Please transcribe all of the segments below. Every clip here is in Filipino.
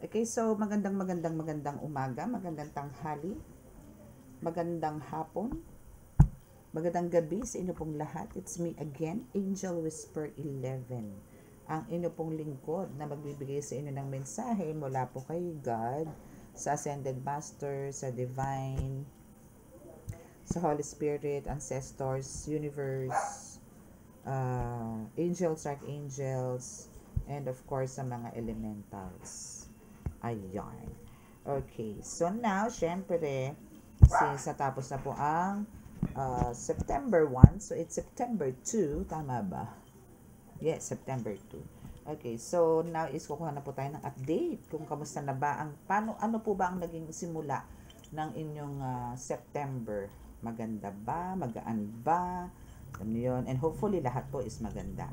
Okay, so magandang umaga, magandang tanghali, magandang hapon, magandang gabi sa inyo pong lahat. It's me again, Angel Whisper 11. Ang inyo pong lingkod na magbibigay sa inyo ng mensahe mula po kay God, sa Ascended Master, sa Divine, sa Holy Spirit, Ancestors, Universe, Angels, Archangels, and of course sa mga elementals. Ayan. Okay. So now, syempre, since natapos na po ang September 1, so it's September 2, tama ba? Yes, September 2. Okay, so now is kukuha na po tayo ng update kung kamusta na ba ang, ano po ba ang naging simula ng inyong September. Maganda ba? Magaan ba? Alam niyo yun. And hopefully lahat po is maganda.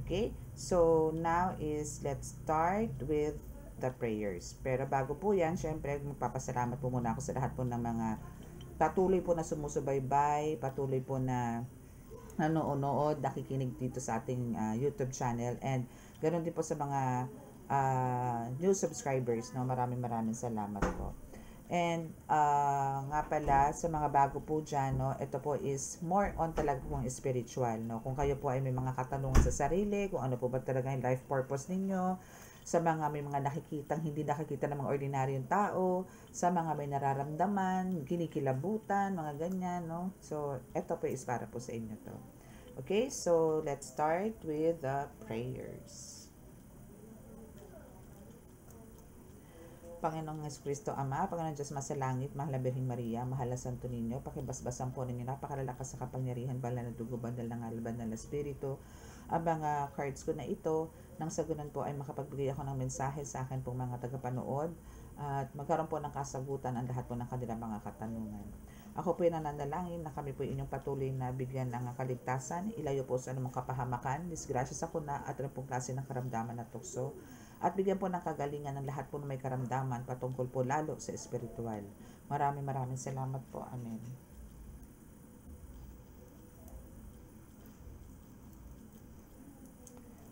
Okay, so now is let's start with the prayers. Pero bago po yan, syempre magpapasalamat po muna ako sa lahat po ng mga patuloy po na sumusubaybay, patuloy po na nanonood, nakikinig dito sa ating YouTube channel, and ganoon din po sa mga new subscribers, no? Maraming salamat po. And nga pala sa mga bago po dyan, no, ito po is more on talaga pong spiritual, no. Kung kayo po ay may mga katanungan sa sarili, kung ano po ba talaga yung life purpose ninyo, sa mga may mga nakikitang hindi nakikita ng mga ordinaryong tao, sa mga may nararamdaman, kinikilabutan, mga ganyan, no. So, ito po is para po sa inyo to. Okay, so let's start with the prayers. Panginoong Kristo Ama, Panginoong Diyos Masalangit, Mahal na Birheng Maria, Mahal na Santo Niño, pakibasbasan po ninyo napakalalakas sa kapangyarihan, banal na dugo, banal na ngal, banal na espiritu. Ang mga cards ko na ito, nang sa ganun po ay makapagbigay ako ng mensahe sa akin pong mga tagapanood at magkaroon po ng kasagutan ang lahat po ng kanilang mga katanungan. Ako po ay nananalangin na kami po inyong patuloy na bigyan ng kaligtasan, ilayo po sa anumang kapahamakan, disgrasya sa kuna at anong klase ng karamdaman at tukso, at bigyan po ng kagalingan ng lahat po na may karamdaman patungkol po lalo sa espiritual. Maraming salamat po. Amen.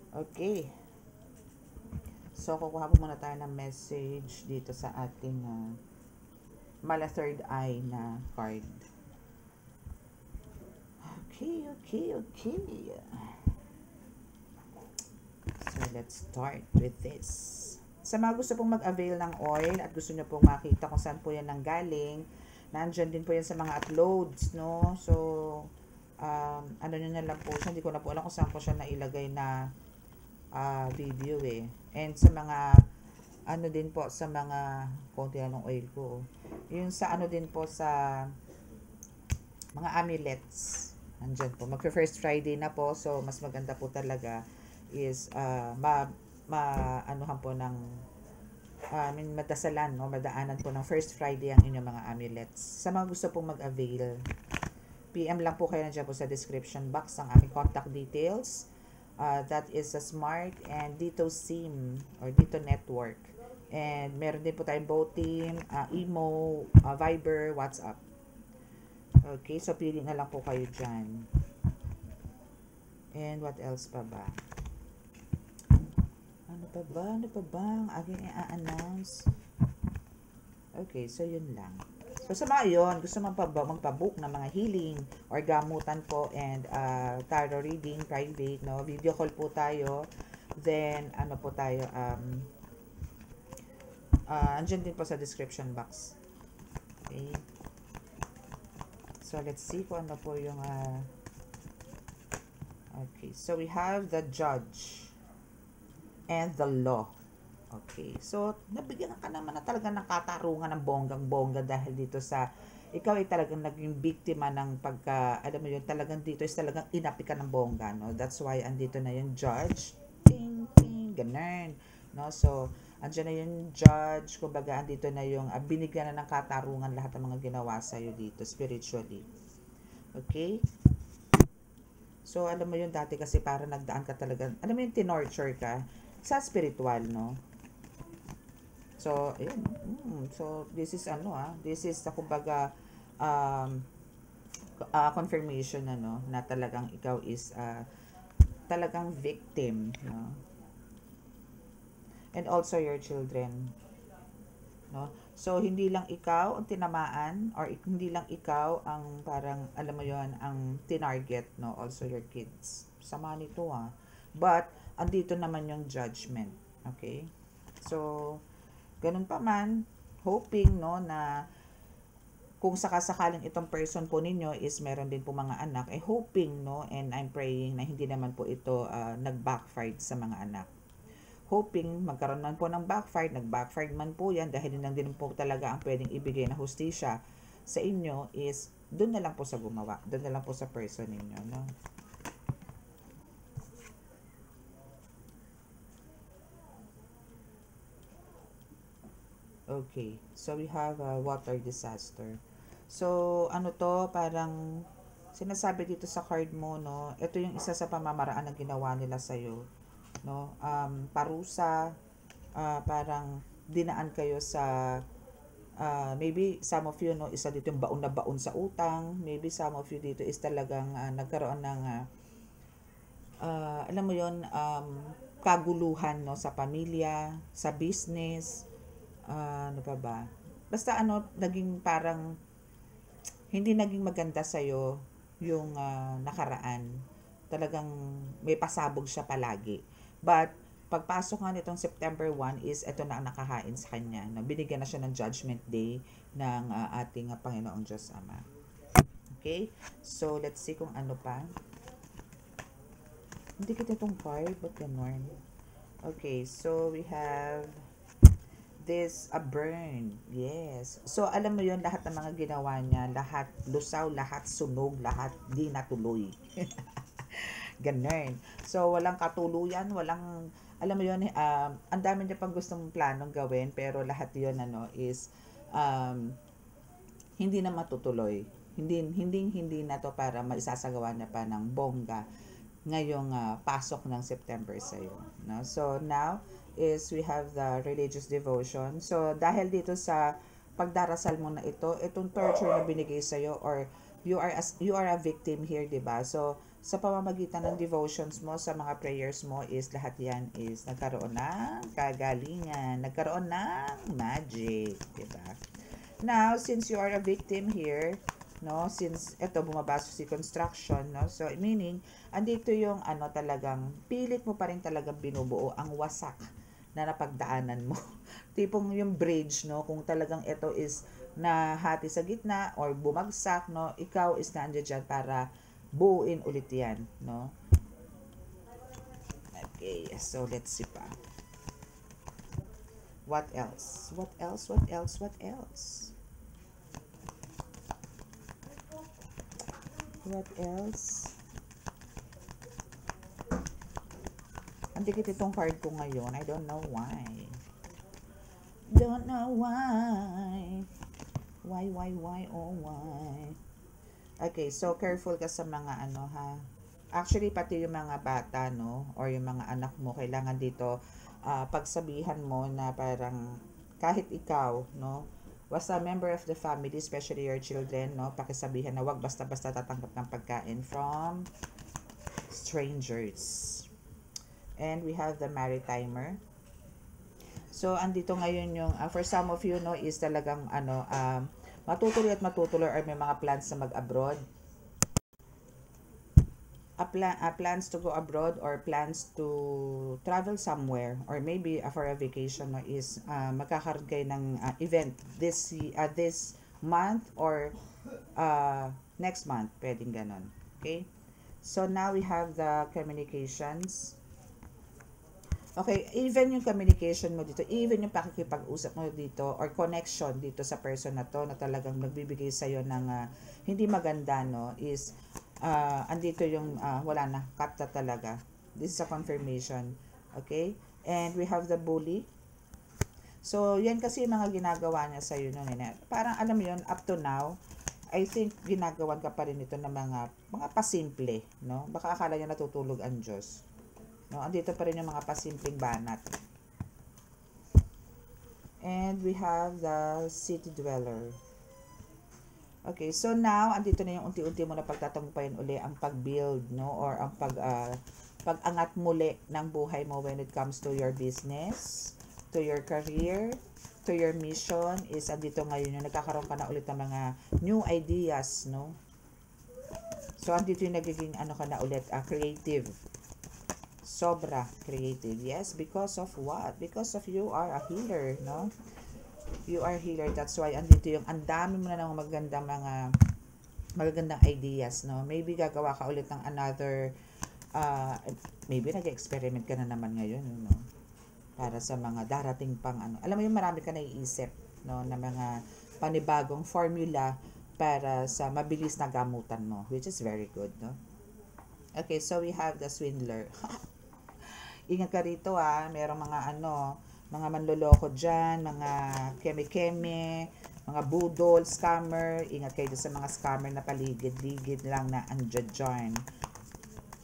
Okay. So, kukuha po muna tayo ng message dito sa ating mala third eye na card. Okay. So, let's start with this. Sa mga gusto pong mag-avail ng oil at gusto nyo pong makita kung saan po yan nanggaling, nandyan din po yan sa mga uploads, no? So, ano nyo na lang po siya, hindi ko na po alam kung saan ko siya nailagay na video eh. And sa mga, ano din po, sa mga, konti na ng oil ko, yung sa ano din po sa mga amulets, nandyan po. Mag-first Friday na po, so mas maganda po talaga is anuhan po ng madasalan, no? Madaanan po ng first Friday ang inyong mga amulets. Sa mga gusto pong mag-avail, PM lang po kayo nandiyan po sa description box ang aming contact details. That is a Smart and Dito SIM or Dito Network. And meron din po tayong Boteam, Imo, Viber, WhatsApp. Okay, so pili na lang po kayo dyan. And what else pa ba? Ano pa ba ang aking i-announce? Okay, so yun lang. So sa mga yun, gusto magpabook ng mga healing or gamutan po and tarot reading, private, no? Video call po tayo. Then, ano po tayo, andyan din po sa description box. Okay. So, let's see kung ano po yung, okay. So, we have the judge and the law. Okay. So, nabigyan ka naman na talaga ng katarungan ng bonggang-bongga dahil dito sa ikaw ay talagang naging biktima ng alam mo yun, talagang dito is talagang inapi ka ng bongga, no? That's why andito na yung judge. Ting, ting, ganun. No? So, andyan na yung judge, kumbaga andito na yung binigyan na ng katarungan lahat ng mga ginawa sa'yo dito, spiritually. Okay? So, alam mo yun, dati kasi para nagdaan ka talaga, alam mo yung tinorture ka, sa spiritual, no? So, ayun. So, this is this is kumbaga confirmation na talagang ikaw is talagang victim, no? and also your children, no? So hindi lang ikaw ang tinamaan, or hindi lang ikaw ang parang alam mo yon ang tinarget, no? Also your kids. Sama nito But andito naman yung judgment. Okay? So ganun pa man, hoping no na kung sakasakaling itong person po ninyo is meron din po mga anak, hoping no, and I'm praying na hindi naman po ito nag-backfire sa mga anak. Hoping magkaroon man po ng backfire, nag-backfire man po yan dahil lang din po talaga ang pwedeng ibigay na hustisya sa inyo is doon na lang po sa gumawa, doon na lang po sa person ninyo, no? Okay, so we have a water disaster. So, ano to, parang sinasabi dito sa card mo, no, ito yung isa sa pamamaraan na ginawa nila sa'yo, no, parusa, parang dinaan kayo sa, maybe some of you, no, isa dito yung baon na baon sa utang, maybe some of you dito is talagang nagkaroon ng, alam mo yon kaguluhan, no, sa pamilya, sa business, ano pa ba, basta ano, naging parang, hindi naging maganda sa'yo yung nakaraan. Talagang may pasabog siya palagi. But, pagpasok nga nitong September 1 is ito na ang nakahain sa kanya. No? Binigyan na siya ng judgment day ng ating Panginoong Diyos Ama. Okay? So, let's see kung ano pa. Hindi kita itong card. Ba't ganun? Okay, so we have this a burn. Yes. So, alam mo yon lahat ng mga ginawa niya, lahat lusaw, lahat sunog, lahat di natuloy. Ganun. So, walang katuluyan, walang, alam mo yon ang dami niya pang gustong planong gawin, pero lahat yon ano, is, hindi na matutuloy. Hindi na to para maisasagawa na pa ng bongga ngayong pasok ng September sa'yo. No? So, now, is we have the religious devotion. So, dahil dito sa pagdarasal mo na ito, itong torture na binigay sa'yo, or you are a victim here, diba? So, sa pamamagitan ng devotions mo, sa mga prayers mo, is lahat yan is nagkaroon ng kagalingan, nagkaroon ng magic, diba? Now, since you are a victim here, no, since ito bumabasok si construction, no, so meaning andito yung ano, talagang pilit mo pa rin talagang binubuo ang wasak na napagdaanan mo. Tipong yung bridge, no, kung talagang ito is nahati sa gitna or bumagsak, no, ikaw is nandiyan dyan para buuin ulit yan, no. Okay, so let's see pa. What else? What else? What else? What else? What else? Ang dikit itong card ko ngayon. I don't know why. Don't know why. Why, oh why. Okay, so careful ka sa mga ano ha. Actually, pati yung mga bata, no, or yung mga anak mo, kailangan dito pagsabihan mo na parang kahit ikaw, no, was a member of the family, especially your children, no, pakisabihan na wag basta-basta tatanggap ng pagkain from strangers. And we have the maritimer. So, andito ngayon yung, for some of you, no, is talagang, ano, matutuloy at matutuloy, or may mga plans na mag-abroad. Plans to go abroad, or plans to travel somewhere, or maybe for a vacation, no, is magkakaroon kayo ng event this month, or next month, pwedeng ganon. Okay? So, now we have the communications. Okay, even yung communication mo dito, even yung pakikipag-usap mo dito, or connection dito sa person na to, na talagang nagbibigay sa'yo ng hindi maganda, no, is andito yung wala na, cut na talaga. This is a confirmation. Okay? And we have the bully. So, yan kasi yung mga ginagawa niya sa'yo nun. Parang alam mo yun, up to now, I think ginagawan ka pa rin ito ng mga pasimple, no? Baka akala niya natutulog ang Diyos. No, andito pa rin yung mga pasimpleng banat. And we have the city dweller. Okay, so now andito na yung unti-unti mo na pagtatagumpayan uli ang pag-build, no, or ang pag-angat muli ng buhay mo when it comes to your business, to your career, to your mission, is andito ngayon yung nagkakaroon ka na ulit ng mga new ideas, no? So, andito yung nagiging ano ka na ulit, creative. Sobra creative. Yes, because of what? Because of you are a healer, no? You are healer. That's why andito yung ang dami mo na ng magagandang ideas, no? Maybe gagawa ka ulit ng another maybe nag-experiment ka na naman ngayon, no? Para sa mga darating pang ano. Alam mo yung marami ka naiisip, no, na mga panibagong formula para sa mabilis na gamutan mo, which is very good, no? Okay, so we have the swindler. Ingat ka rito merong mga ano, mga manloloko dyan, mga keme-keme, mga budol, scammer. Ingat kayo sa mga scammer na paligid-ligid lang na andyan dyan.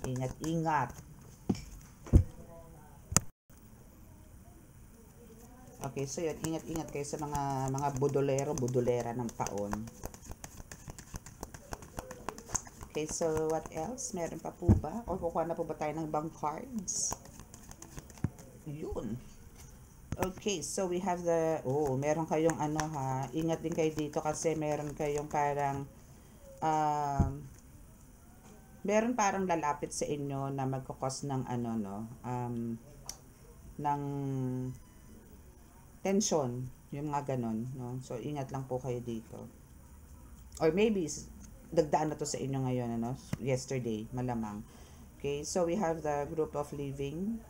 Ingat-ingat. Okay, so yun, ingat-ingat kayo sa mga budolero, budolera ng taon. Okay, so what else? Meron pa po ba? O kukuha na po ba tayo ng bank cards? Yun. Okay, so we have the, meron kayong ano ingat din kayo dito kasi meron kayong parang, meron parang lalapit sa inyo na magkakos ng ano, no, ng tension, yung mga ganon, no. So, ingat lang po kayo dito. Or maybe, dagdaan na to sa inyo ngayon, ano, yesterday, malamang. Okay, so we have the group of living.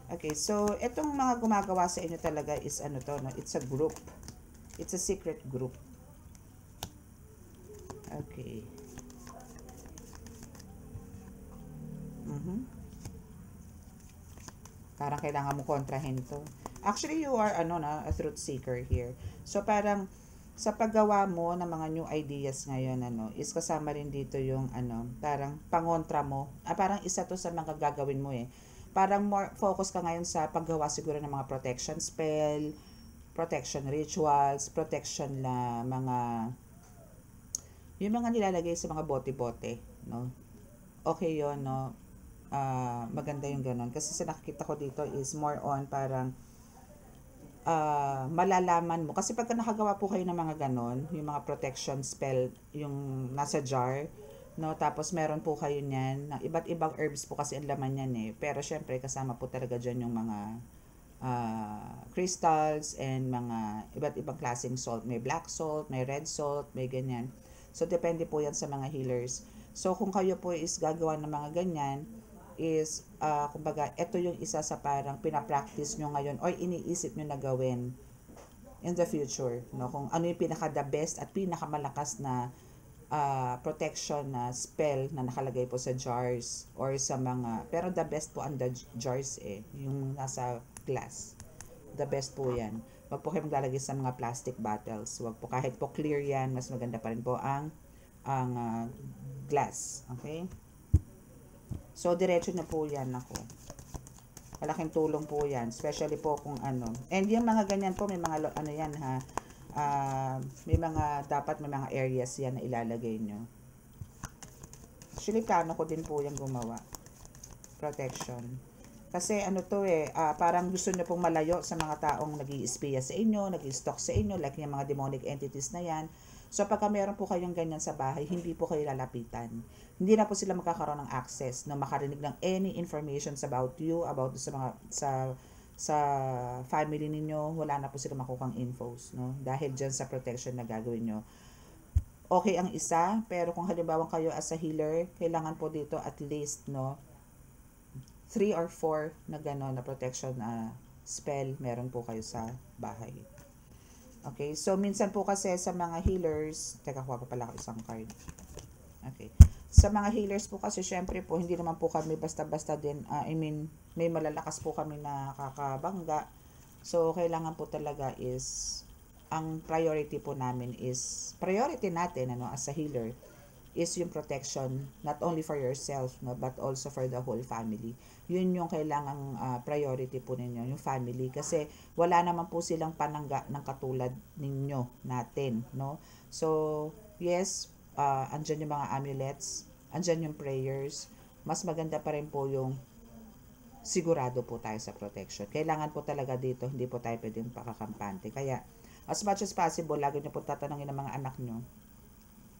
Okay, so itong mga gumagawa sa inyo talaga is ano to, no? It's a group. It's a secret group. Okay. Parang kailangan mo kontrahin to. Actually, you are ano na, a truth seeker here. So parang sa paggawa mo ng mga new ideas ngayon, ano, is kasama rin dito yung ano, parang pangontra mo. Parang isa to sa mga gagawin mo Parang more focus ka ngayon sa paggawa siguro ng mga protection spell, protection rituals, protection na yung mga nilalagay sa mga bote-bote, no? Okay yon, no? Maganda yung ganon. Kasi sa nakikita ko dito is more on parang malalaman mo. Kasi pagka nakagawa po kayo ng mga ganon, yung mga protection spell, yung nasa jar, no, tapos meron po kayo niyan ng iba't ibang herbs po kasi ang laman niyan pero syempre kasama po talaga diyan yung mga crystals and mga iba't ibang klaseng salt. May black salt, may red salt, may ganyan. So depende po yan sa mga healers. So kung kayo po is gagawa ng mga ganyan, is kumbaga ito yung isa sa parang pinapractice nyo ngayon or iniisip nyo na gawin in the future, no, kung ano yung pinaka the best at pinakamalakas na protection na spell na nakalagay po sa jars or sa mga, pero the best po ang the jars yung nasa glass. The best po yan. Wag po kayo maglalagay sa mga plastic bottles. Wag po, kahit po clear yan, mas maganda pa rin po ang glass. Okay? So, diretso na po yan ako. Malaking tulong po yan. Especially po kung ano. And yung mga ganyan po, may mga ano yan may mga, dapat may mga areas yan na ilalagay nyo. Actually, plano ko din po yung gumawa. Protection. Kasi ano to parang gusto nyo pong malayo sa mga taong nag-i-espiya sa inyo, nag-i-stalk sa inyo, like yung mga demonic entities na yan. So, pagka meron po kayong ganyan sa bahay, hindi po kayo lalapitan. Hindi na po sila makakaroon ng access na makarinig ng any information about you, about sa mga, sa family ninyo. Wala na po sila makukang infos, no? Dahil dyan sa protection na gagawin nyo. Okay ang isa, pero kung halimbawa kayo as a healer, kailangan po dito at least, no, 3 or 4 na gano'n na protection spell meron po kayo sa bahay. Okay, so minsan po kasi sa mga healers, teka, kuha pa pala ako isang card. Okay. Sa mga healers po kasi, syempre po, hindi naman po kami basta-basta din, may malalakas po kami na kakabangga. So, kailangan po talaga is, ang priority po namin is, priority natin, ano, as a healer, is yung protection, not only for yourself, no, but also for the whole family. Yun yung kailangang priority po ninyo, yung family. Kasi wala naman po silang panangga ng katulad ninyo, natin, no. So, yes, andyan yung mga amulets, andyan yung prayers, mas maganda pa rin po yung sigurado po tayo sa protection. Kailangan po talaga dito, hindi po tayo pwedeng pakakampante. Kaya, as much as possible, lagi nyo po tatanungin ng mga anak nyo,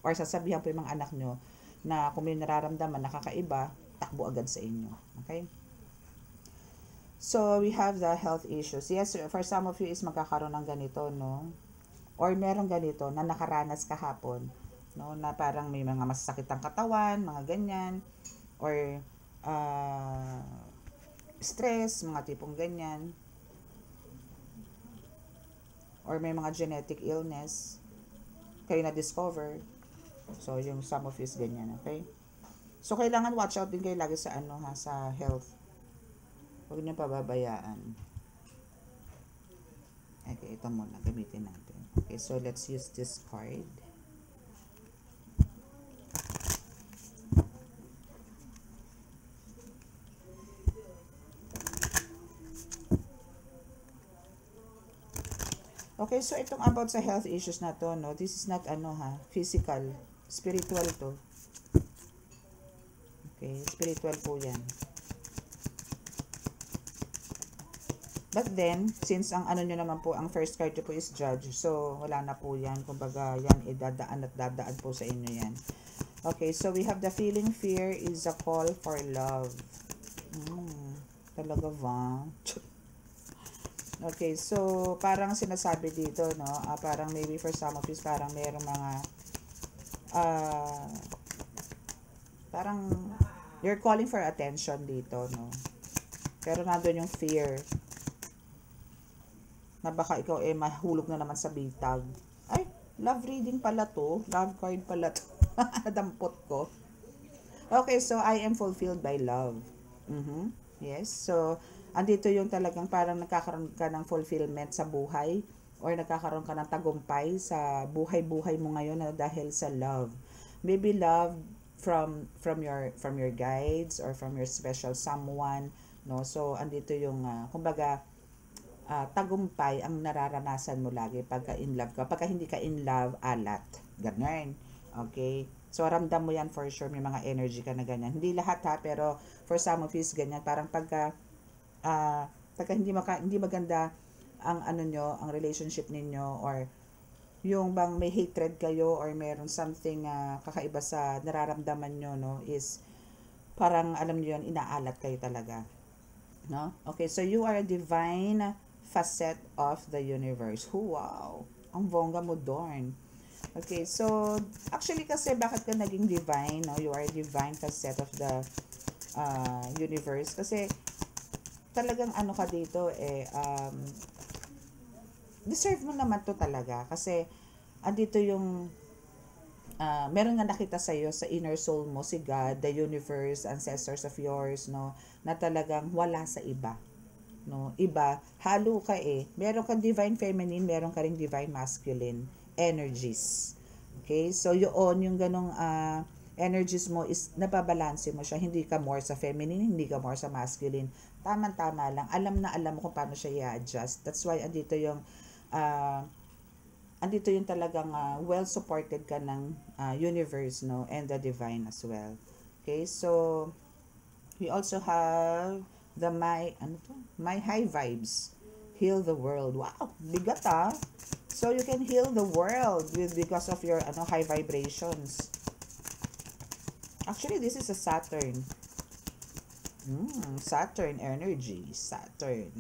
or sasabihan po yung mga anak nyo, na kung may nararamdaman, nakakaiba, takbo agad sa inyo. Okay? So, we have the health issues. Yes, for some of you is magkakaroon ng ganito, no? Or merong ganito na nakaranas kahapon, no? Na parang may mga masasakit ang katawan, mga ganyan. Or, stress, mga tipong ganyan. Or may mga genetic illness kayo na-discover. So, yung some of you is ganyan, okay? So, kailangan watch out din kayo lagi sa ano ha, sa health. Huwag niyo pababayaan. Okay, ito muna, gamitin natin. Okay, so let's use this card. Okay, so itong about sa health issues na to, no, this is not ano ha, physical, spiritual to. Okay, spiritual po yan. But then, since ang ano nyo naman po, ang first card nyo po is judge, so wala na po yan. Kumbaga, yan, idadaan at dadaan po sa inyo yan. Okay, so we have the feeling fear is a call for love. Talaga ba? Okay, so parang sinasabi dito, no, parang maybe for some of you, parang mayroong mga, parang you're calling for attention dito, no. Pero nandun yung fear na baka ikaw mahulog na naman sa bitag. Ay, love reading pala to. Love card pala to. Nadampot ko. Okay, so I am fulfilled by love. Yes, so andito yung talagang parang nagkakaroon ka ng fulfillment sa buhay or nagkakaroon ka ng tagumpay sa buhay-buhay mo ngayon na dahil sa love. Maybe love from your guides or from your special someone, no? So andito yung kumbaga tagumpay ang nararanasan mo lagi pagka in love ka. Pagka hindi ka in love, alat. Ganun. Okay? So, ramdam mo yan for sure. May mga energy ka na ganyan. Hindi lahat ha, pero for some of you is ganyan. Parang pagka hindi maganda ang ano nyo, ang relationship ninyo, or yung bang may hatred kayo or meron something kakaiba sa nararamdaman nyo, no, is parang alam nyo yun, inaalat kayo talaga. No? Okay, so you are a divine facet of the universe. Wow! Ang bongga mo doon. Okay, so actually kasi bakit ka naging divine, no? You are a divine facet of the universe kasi talagang ano ka dito deserve mo naman to talaga kasi andito yung meron nga nakita sa iyo sa inner soul mo si God, the universe, ancestors of yours, no, na talagang wala sa iba. No, iba, halo ka meron kang divine feminine, meron ka ring divine masculine energies. Okay? So, yung ganong energies mo is nababalanse mo siya. Hindi ka more sa feminine, hindi ka more sa masculine. Tama-tama lang. Alam na alam mo kung paano siya i-adjust. That's why andito yung talagang well-supported ka ng universe, no? And the divine as well. Okay? So, we also have the my high vibes. Heal the world. Wow, bigat So you can heal the world because of your high vibrations. Actually, this is a Saturn. Saturn energy. Saturn.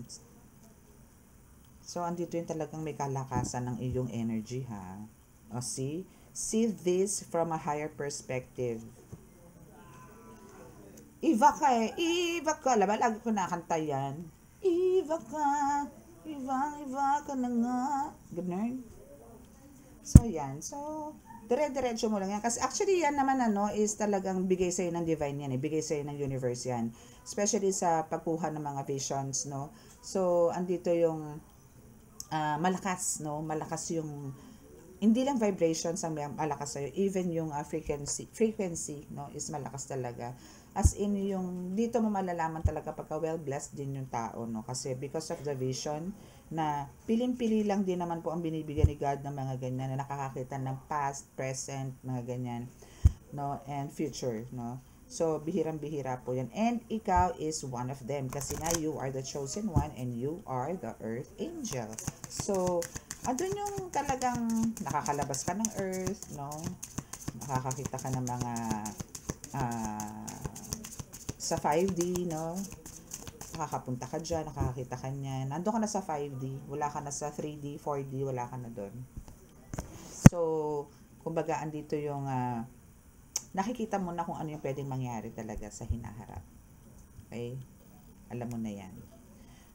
So, andito yung talagang may kalakasan ng iyong energy, ha? O, see? See this from a higher perspective. Iva ka Iva ka. Lagi ko nakanta yan. Iva ka. Iva ka na nga. Ganun. So, yan. So, dire-diretso mo lang yan. Kasi actually, yan naman is talagang bigay sa'yo ng divine yan. Bigay sa'yo ng universe yan. Especially sa pagkuha ng mga visions, no? So, andito yung malakas, no? Malakas yung hindi lang vibrations ang malakas sa'yo. Even yung frequency, no? Is malakas talaga. As in, yung dito mo malalaman talaga pagka well-blessed din yung tao, no? Kasi because of the vision na piling-pili lang din naman po ang binibigyan ni God ng mga ganyan na nakakakita ng past, present, mga ganyan, no? And future, no? So, bihirang-bihira po yan. And ikaw is one of them. Kasi nga, you are the chosen one and you are the earth angel. So, andun yung talagang nakakalabas ka ng earth, no? Nakakakita ka ng mga sa 5D, no? Nakakapunta ka dyan, nakakakita ka niyan. Nandun ka na sa 5D, wala ka na sa 3D, 4D, wala ka na doon. So, kumbaga, andito yung nakikita mo na kung ano yung pwedeng mangyari talaga sa hinaharap. Okay? Alam mo na yan.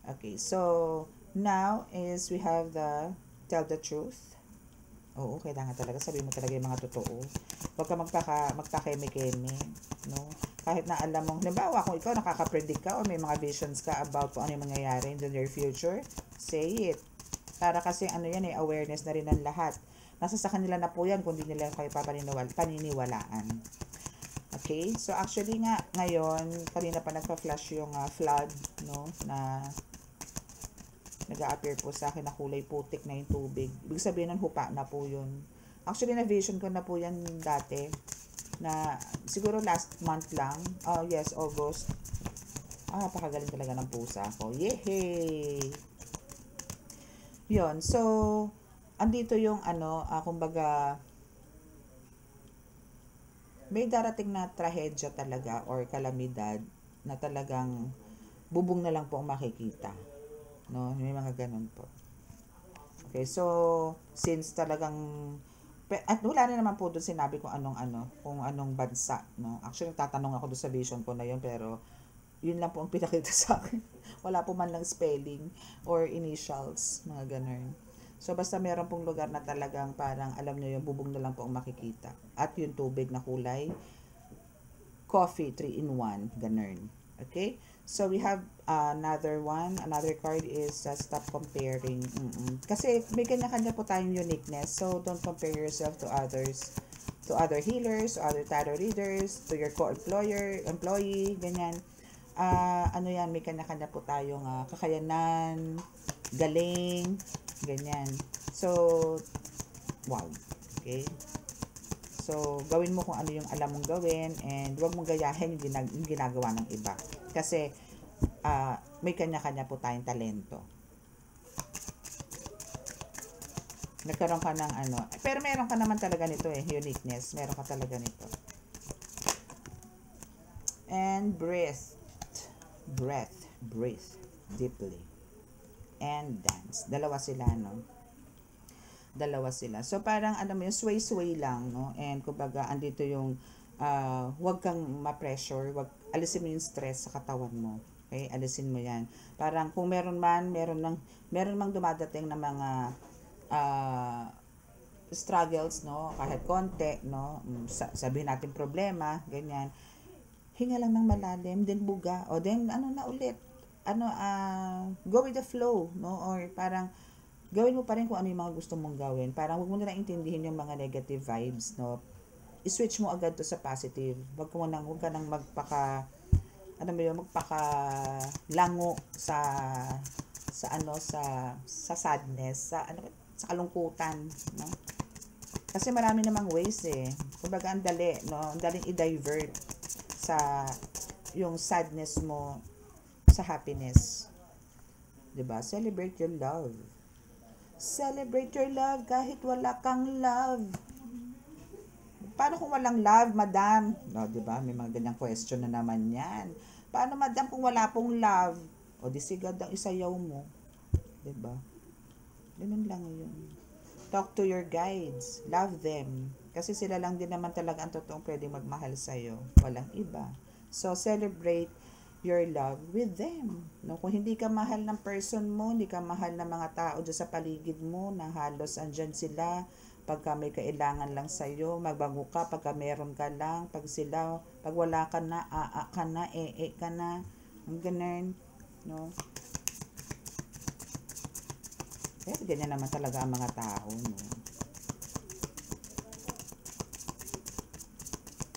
Okay, so, now is we have the tell the truth. Oo, kailangan talaga sabihin mo talaga yung mga totoo. Huwag ka magpa-keme-keme, no? Kahit na alam mo, halimbawa, kung ikaw nakaka-predict ka o may mga visions ka about kung ano yung mangyayari in the near future, say it. Para kasi ano yan awareness na rin ng lahat. Nasa sa kanila na po yan kung di nila kayo paniniwalaan. Okay? So, actually nga, ngayon, kanina pa nagpa-flash yung flood, no? Na nag-a-appear po sa akin na kulay putik na yung tubig. Ibig sabihin ng hupa na po yun. Actually, na-vision ko na po yan dati. Na, siguro last month lang. Yes, August. Napakagaling talaga ng pusa ko. Yehey! Yun. So, andito yung kumbaga, may darating na trahedya talaga or kalamidad na talagang bubong na lang po ang makikita. No, may mga ganun po. Okay, so since talagang at wala na naman po doon sinabi kung anong bansa, no. Actually tatanong ako doon sa vision ko na yun, pero yun lang po ang pinakita sa akin. Wala po man lang spelling or initials, mga ganun. So basta meron pong lugar na talagang parang alam niyo yung bubong na lang po ang makikita. At yung tubig na kulay coffee 3 in 1, ganun. Okay? So, we have another one. Another card is stop comparing. Kasi may kanya-kanya po tayong uniqueness. So, don't compare yourself to others. To other healers, to other tarot readers, to your employee, ganyan. Yan, may kanya-kanya po tayong kakayanan, galing, ganyan. So, wow. Okay? So, gawin mo kung ano yung alam mong gawin and huwag mong gayahin yung ginagawa ng iba. Kasi, may kanya-kanya po tayong talento. Nagkaroon ka ng pero meron ka naman talaga nito uniqueness. Meron ka talaga nito. And breathe deeply. And dance. Dalawa sila, no? Dalawa sila. So, parang, yung sway-sway lang, no? And, kumbaga, andito yung, huwag kang ma-pressure, alisin mo yung stress sa katawan mo. Okay? Alisin mo yan. Parang, kung meron mang dumadating na mga, struggles, no? Kahit konti, no? Sabihin natin problema, ganyan. Hinga lang ng malalim, then buga, o then, na ulit. Go with the flow, no? Or, parang, gawin mo pa rin kung ano yung mga gusto mong gawin. Parang huwag mo na lang intindihin yung mga negative vibes, no? I-switch mo agad to sa positive. Huwag ka nang magpaka lango sa sadness, sa kalungkutan, no? Kasi marami namang ways Kumbaga ang dali, no? Ang daling i-divert sa yung sadness mo sa happiness. 'Di ba? Celebrate your love. Celebrate your love kahit wala kang love. Paano kung walang love, madam? No, 'di ba? May mga ganyang question na naman 'yan. Paano, madam, kung wala pong love? O di sigad ang isayaw mo. 'Di ba? Ganun lang 'yun. Talk to your guides. Love them. Kasi sila lang din naman talaga ang totoong pwedeng magmahal sa'yo. Walang iba. So, celebrate your love with them. No, kung hindi ka mahal ng person mo, hindi ka mahal ng mga tao dyan sa paligid mo, na halos andyan sila, pagka may kailangan lang sa'yo, magbago ka, pagka meron ka lang, pag wala ka na, ka na, ka na, ang ganun, no? Pero ganyan naman talaga ang mga tao, no?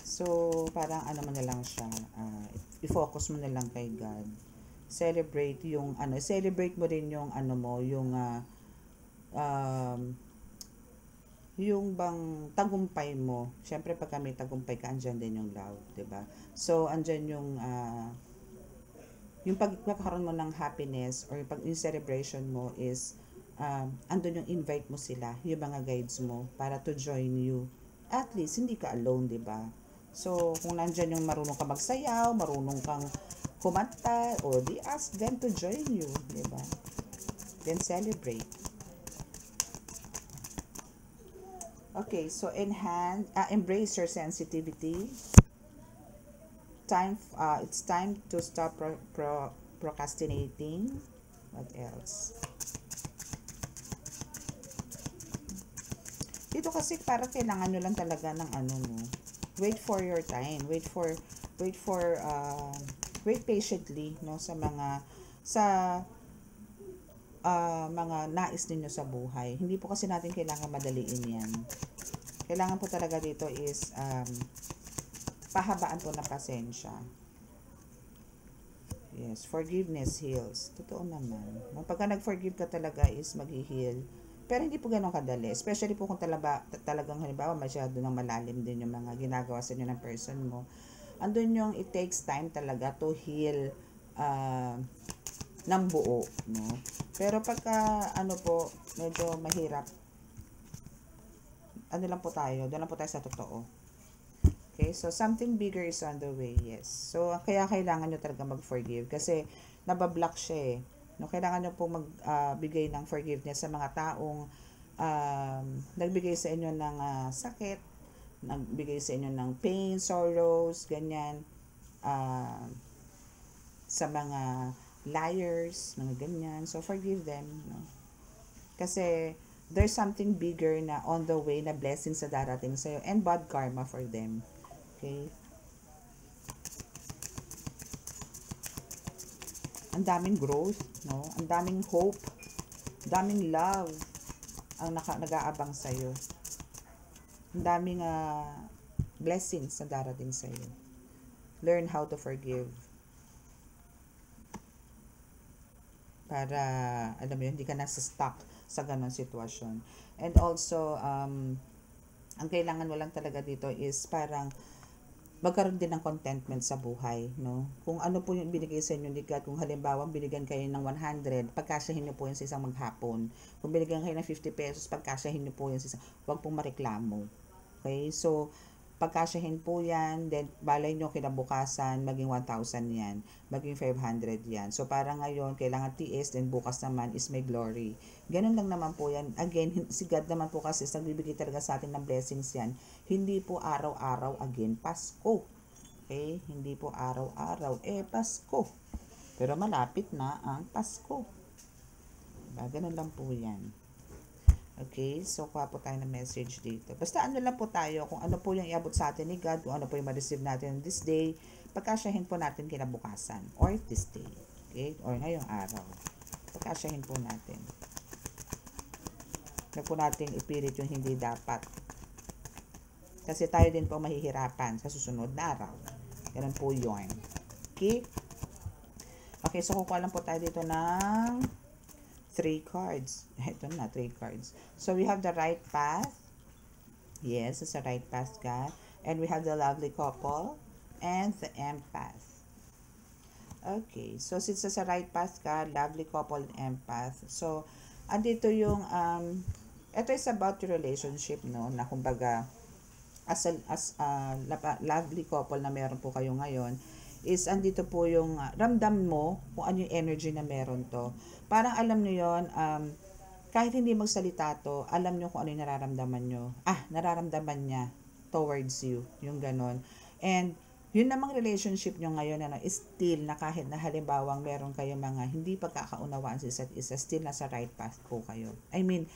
So, parang mo na lang siya, i-focus mo na lang kay God. Celebrate mo rin yung yung yung bang tagumpay mo, syempre pag may tagumpay ka, andyan din yung love, 'di ba? So, andyan yung pagkakaroon mo ng happiness or yung celebration mo is andun yung invite mo sila, yung mga guides mo para to join you. At least hindi ka alone, 'di ba? So, kung nandyan yung marunong ka magsayaw, marunong kang kumanta, o di ask them to join you, 'di ba? Then celebrate. Okay, so embrace your sensitivity. It's time to stop procrastinating. What else? Dito kasi para kailangan nyo lang talaga ng ano mo. Wait for your time. Wait for wait patiently no sa mga nais ninyo sa buhay. Hindi po kasi natin kailangan madaliin 'yan. Kailangan po talaga dito is pahabaan po ng pasensya. Yes, forgiveness heals. Totoo naman. Pagka nag-forgive ka talaga is mag-heal. Pero hindi po ganun kadali. Especially po kung talagang halimbawa masyado nang malalim din yung mga ginagawa sa inyo ng person mo. Andun yung it takes time talaga to heal ng buo. No? Pero pagka medyo mahirap, doon lang po tayo sa totoo. Okay, so something bigger is on the way, yes. So, kaya kailangan nyo talaga mag-forgive kasi nabablock siya eh. No, kailangan nyo pong magbigay ng forgiveness sa mga taong nagbigay sa inyo ng sakit, nagbigay sa inyo ng pain, sorrows, ganyan. Sa mga liars, mga ganyan. So, forgive them. No? Kasi, there's something bigger na on the way na blessings sa darating sa'yo and bad karma for them. Okay? Ang daming growth, no? Ang daming hope, daming love ang nag-aabang sa iyo. Ang daming blessings na darating sa iyo. Learn how to forgive. Para alam mo yun, hindi ka na stuck sa ganong sitwasyon. And also ang kailangan mo lang talaga dito is parang magkaroon din ng contentment sa buhay, no? Kung ano po yung binigay sa inyo ni God, kung halimbawa binigyan kayo ng 100, pagkasyahin niyo po yun sa isang maghapon. Kung binigyan kayo ng 50 pesos, pagkasyahin niyo po yun sa isang, huwag pong mareklamo. Okay? So, pagkasyahin po yan, then balay nyo kinabukasan, maging 1,000 yan, maging 500 yan. So, para ngayon, kailangan tiis, then bukas naman is may glory. Ganun lang naman po yan. Again, si God naman po kasi nagbibigay talaga sa atin ng blessings yan. Hindi po araw-araw, again, Pasko. Okay? Hindi po araw-araw, Pasko. Pero malapit na ang Pasko. Diba? Ganun lang po yan. Okay, so kuha po tayo ng message dito. Basta ano lang po tayo, kung ano po yung iabot sa atin ni God, kung ano po yung ma-receive natin this day, pagkasyahin po natin kinabukasan, or this day, okay, or ngayong araw. Pagkasyahin po natin. Huwag po natin ipilit yung hindi dapat. Kasi tayo din po mahihirapan sa susunod na araw. Ganun po yun. Okay? Okay, so kukuha lang po tayo dito ng 3 cards. Ito na, 3 cards. So, we have the right path. Yes, it's a right path ka. And we have the lovely couple and the empath. Okay, so since it's a right path ka, lovely couple and empath. So, andito yung, ito is about your relationship, no? Na kumbaga, as lovely couple na meron po kayo ngayon, is andito po yung ramdam mo kung ano yung energy na meron to. Parang alam nyo yun, kahit hindi magsalita to, alam nyo kung ano yung nararamdaman nyo. Nararamdaman niya towards you, yung ganon. And yun namang relationship nyo ngayon is still na kahit na halimbawang meron kayo mga hindi pagkakaunawaan sa isa't isa, still nasa right path po kayo. I mean,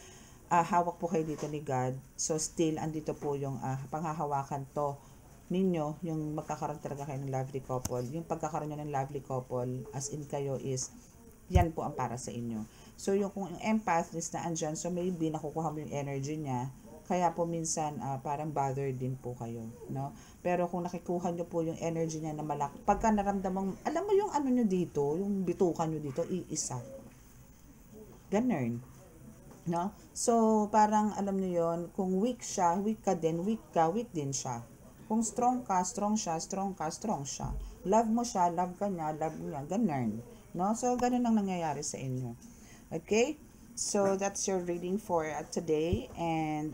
hawak po kayo dito ni God. So still andito po yung panghahawakan to ninyo, yung magkakaroon talaga kayo ng lovely couple. Yung pagkakaroon nyo ng lovely couple, as in kayo is, yan po ang para sa inyo. So, yung kung yung empath is na andyan, so maybe nakukuha mo yung energy niya, kaya po minsan parang bothered din po kayo, no? Pero kung nakikuha nyo po yung energy niya na malaki, pagka naramdaman, alam mo yung ano nyo dito, yung bitukan nyo dito, iisa. Ganun. No? So, parang alam niyo yon, kung weak siya, weak ka din, weak ka, weak din siya. Kung strong ka, strong siya, strong ka, strong siya. Love mo siya, love ka niya, love niya, ganun. No? So, ganun ang nangyayari sa inyo. Okay? So, that's your reading for today. And,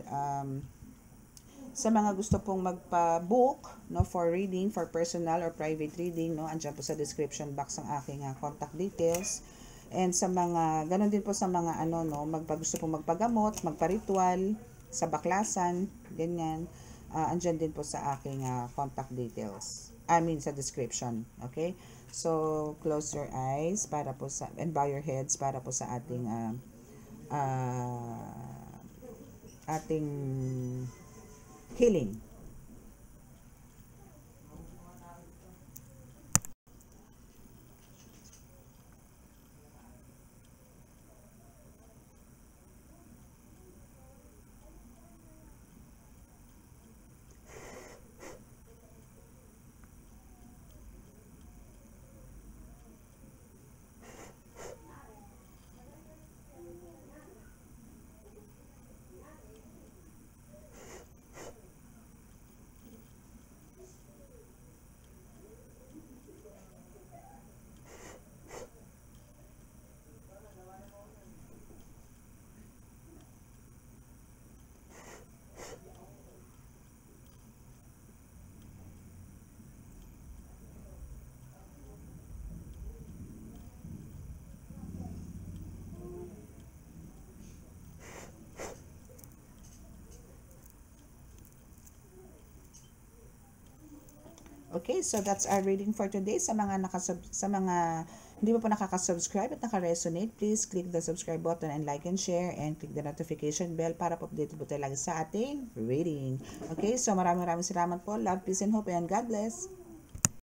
sa mga gusto pong magpa-book, no, for reading, for personal or private reading, no, andyan po sa description box ang aking contact details. And sa mga, ganun din po sa mga ano, no, gusto pong magpagamot, magpa-ritual, sa baklasan, ganyan, andyan din po sa aking contact details. I mean, sa description. Okay? So, close your eyes para po sa, and bow your heads para po sa ating healing. Okay, so that's our reading for today. Sa mga hindi pa po nakaka-subscribe at naka-resonate, please click the subscribe button and like and share and click the notification bell para po update po tayo lagi sa ating reading. Okay, so maraming salamat po. Love, peace, and hope, and God bless.